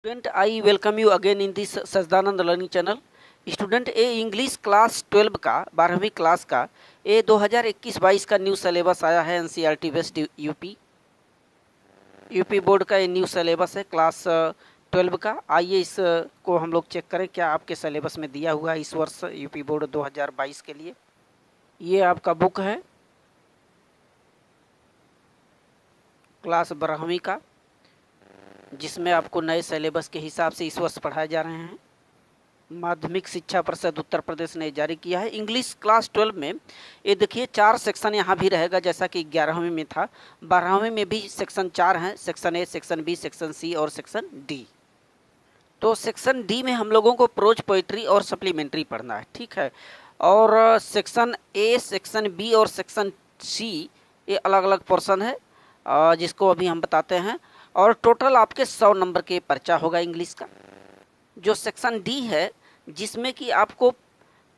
Student, I welcome you again in this Sachidanand learning channel. Student, a English class 12 का 12वीं class का ए 2021-22 का new syllabus आया है। एनसीईआरटी वेस्ट यूपी बोर्ड का ये न्यू सिलेबस है क्लास 12 का। आइए इसको हम लोग चेक करें क्या आपके सिलेबस में दिया हुआ है इस वर्ष यूपी बोर्ड 2022 के लिए। ये आपका बुक है क्लास 12वीं का, जिसमें आपको नए सिलेबस के हिसाब से इस वर्ष पढ़ाए जा रहे हैं। माध्यमिक शिक्षा परिषद उत्तर प्रदेश ने जारी किया है। इंग्लिश क्लास 12 में ये देखिए 4 सेक्शन यहाँ भी रहेगा, जैसा कि 11वीं में था। 12वीं में भी सेक्शन 4 हैं, section A, section B, section C और सेक्शन डी। तो सेक्शन डी में हम लोगों को प्रोज, पोइट्री और सप्लीमेंट्री पढ़ना है, ठीक है। और सेक्शन ए, सेक्शन बी और सेक्शन सी ये अलग अलग पोर्शन है, जिसको अभी हम बताते हैं। और टोटल आपके 100 नंबर के पर्चा होगा इंग्लिश का। जो सेक्शन डी है, जिसमें कि आपको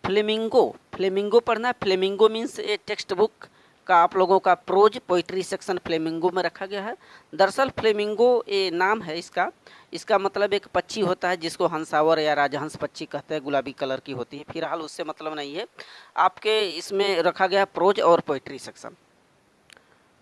फ्लेमिंगो पढ़ना है। फ्लेमिंगो मीन्स ये टेक्स्ट बुक का आप लोगों का प्रोज पोइट्री सेक्शन फ्लेमिंगो में रखा गया है। दरअसल फ्लेमिंगो ये नाम है इसका मतलब एक पक्षी होता है जिसको हंसावर या राजहंस पक्षी कहते हैं, गुलाबी कलर की होती है। फिलहाल उससे मतलब नहीं है। आपके इसमें रखा गया प्रोज और पोइट्री सेक्शन।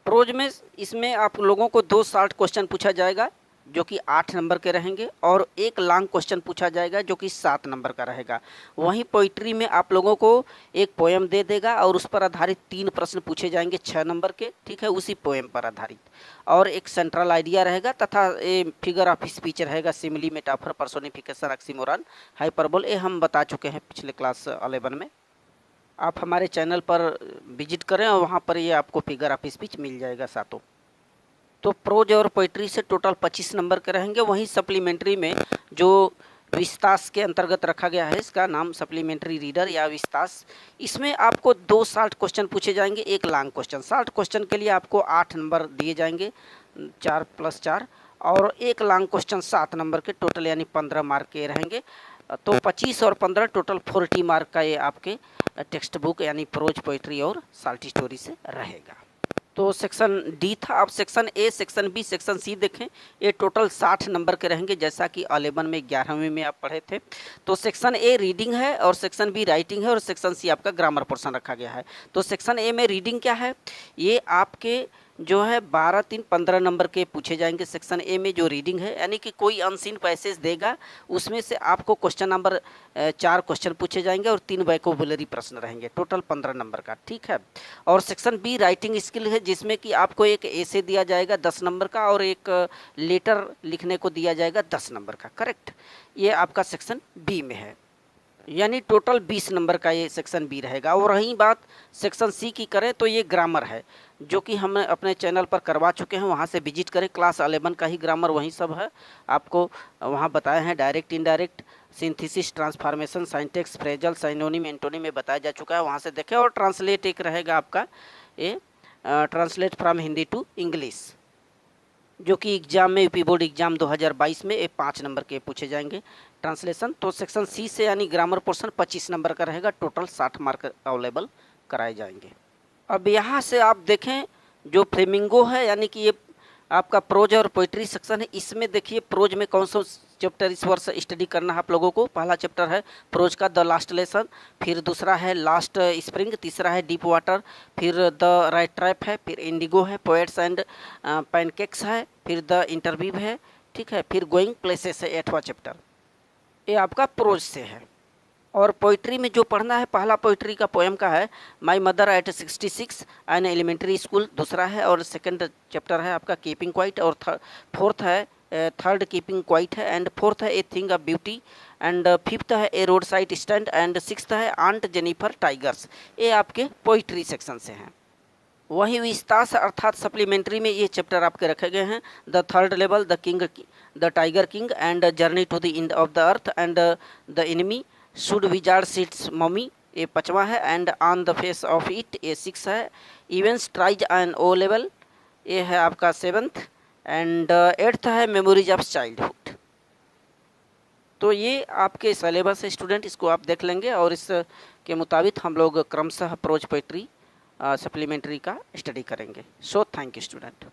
प्रोज में इसमें आप लोगों को 2 शॉर्ट क्वेश्चन पूछा जाएगा जो कि 8 नंबर के रहेंगे, और 1 लॉन्ग क्वेश्चन पूछा जाएगा जो कि 7 नंबर का रहेगा। वहीं पोइट्री में आप लोगों को एक पोएम दे देगा और उस पर आधारित 3 प्रश्न पूछे जाएंगे 6 नंबर के, ठीक है, उसी पोएम पर आधारित। और एक सेंट्रल आइडिया रहेगा तथा ये फिगर ऑफ स्पीच रहेगा, simile, metaphor, personification, oxymoron, hyperbole. ये हम बता चुके हैं पिछले क्लास 11 में। आप हमारे चैनल पर विजिट करें और वहाँ पर ये आपको फिगर ऑफ स्पीच मिल जाएगा सातों। तो प्रोज और पोइट्री से टोटल 25 नंबर के रहेंगे। वहीं सप्लीमेंट्री में जो विस्तास के अंतर्गत रखा गया है, इसका नाम सप्लीमेंट्री रीडर या विस्तास, इसमें आपको 2 शॉर्ट क्वेश्चन पूछे जाएंगे, 1 लॉन्ग क्वेश्चन। शॉर्ट क्वेश्चन के लिए आपको 8 नंबर दिए जाएंगे, 4 + 4, और 1 लॉन्ग क्वेश्चन 7 नंबर के, टोटल यानी 15 मार्क के रहेंगे। तो 25 और 15 टोटल 40 मार्क का ये आपके टेक्स्ट बुक यानी प्रोज, पोइट्री और शॉर्ट स्टोरी से रहेगा। तो सेक्शन डी था। अब section A, section B, section C देखें, ये टोटल 60 नंबर के रहेंगे, जैसा कि 11 में 11वीं में आप पढ़े थे। तो सेक्शन ए रीडिंग है और सेक्शन बी राइटिंग है और सेक्शन सी आपका ग्रामर पोर्शन रखा गया है। तो सेक्शन ए में रीडिंग क्या है, ये आपके जो है 12, 3, 15 नंबर के पूछे जाएंगे। सेक्शन ए में जो रीडिंग है, यानी कि कोई अनसीन पैसेज देगा, उसमें से आपको क्वेश्चन नंबर 4 क्वेश्चन पूछे जाएंगे और 3 वोकैबुलरी प्रश्न रहेंगे, टोटल 15 नंबर का, ठीक है। और सेक्शन बी राइटिंग स्किल है, जिसमें कि आपको एक ऐसे दिया जाएगा 10 नंबर का और एक लेटर लिखने को दिया जाएगा 10 नंबर का, करेक्ट। ये आपका सेक्शन बी में है, यानी टोटल 20 नंबर का ये सेक्शन बी रहेगा। और रही बात सेक्शन सी की करें तो ये ग्रामर है, जो कि हम अपने चैनल पर करवा चुके हैं, वहाँ से विजिट करें। क्लास 11 का ही ग्रामर वहीं सब है, आपको वहाँ बताए हैं। Direct, indirect, synthesis, transformation, Scientex, phrasal, synonym, antonym में बताया जा चुका है, वहाँ से देखें। और ट्रांसलेट एक रहेगा आपका, ये translate from Hindi to English, जो कि एग्जाम में यूपी बोर्ड एग्जाम 2022 में ये 5 नंबर के पूछे जाएंगे ट्रांसलेशन। तो सेक्शन सी से यानी ग्रामर पोर्शन 25 नंबर का रहेगा, टोटल 60 मार्क अवेलेबल कराए जाएंगे। अब यहाँ से आप देखें जो फ्लेमिंगो है, यानी कि ये आपका प्रोज और पोइट्री सेक्शन है। इसमें देखिए प्रोज में कौन सा चैप्टर इस वर्ष स्टडी करना है आप लोगों को। पहला चैप्टर है प्रोज का द लास्ट लेसन, फिर दूसरा है लास्ट स्प्रिंग, तीसरा है डीप वाटर, फिर द राइट ट्रैप है, फिर इंडिगो है, पोएट्स एंड पैनकेक्स है, फिर द इंटरव्यू है, ठीक है, फिर गोइंग प्लेसेस है 8वां चैप्टर। ये आपका प्रोज से है। और पोइट्री में जो पढ़ना है, पहला पोइट्री का पोएम का है my mother at 66 an elementary school, दूसरा है। और सेकंड चैप्टर है आपका कीपिंग क्वाइट, और फोर्थ है थर्ड कीपिंग क्वाइट है, एंड फोर्थ है a thing of beauty, and fifth है a road side stand, and sixth है आंट जेनिफर टाइगर्स। ये आपके पोइट्री सेक्शन से हैं। वहीं विस्तास अर्थात सप्लीमेंट्री में ये चैप्टर आपके रखे गए हैं, the third level, the tiger king, and journey to the end of the earth, and the enemy, should wizard seats mummy, ये 5वां है, and on the face of it, ये 6 है, Evans tries and O level, ये है आपका 7th, and 8th है memories of childhood. तो ये आपके सिलेबस है स्टूडेंट, इसको आप देख लेंगे और इसके मुताबिक हम लोग क्रमशः प्रोज पोइट्री सप्लीमेंट्री का स्टडी करेंगे। So thank you student.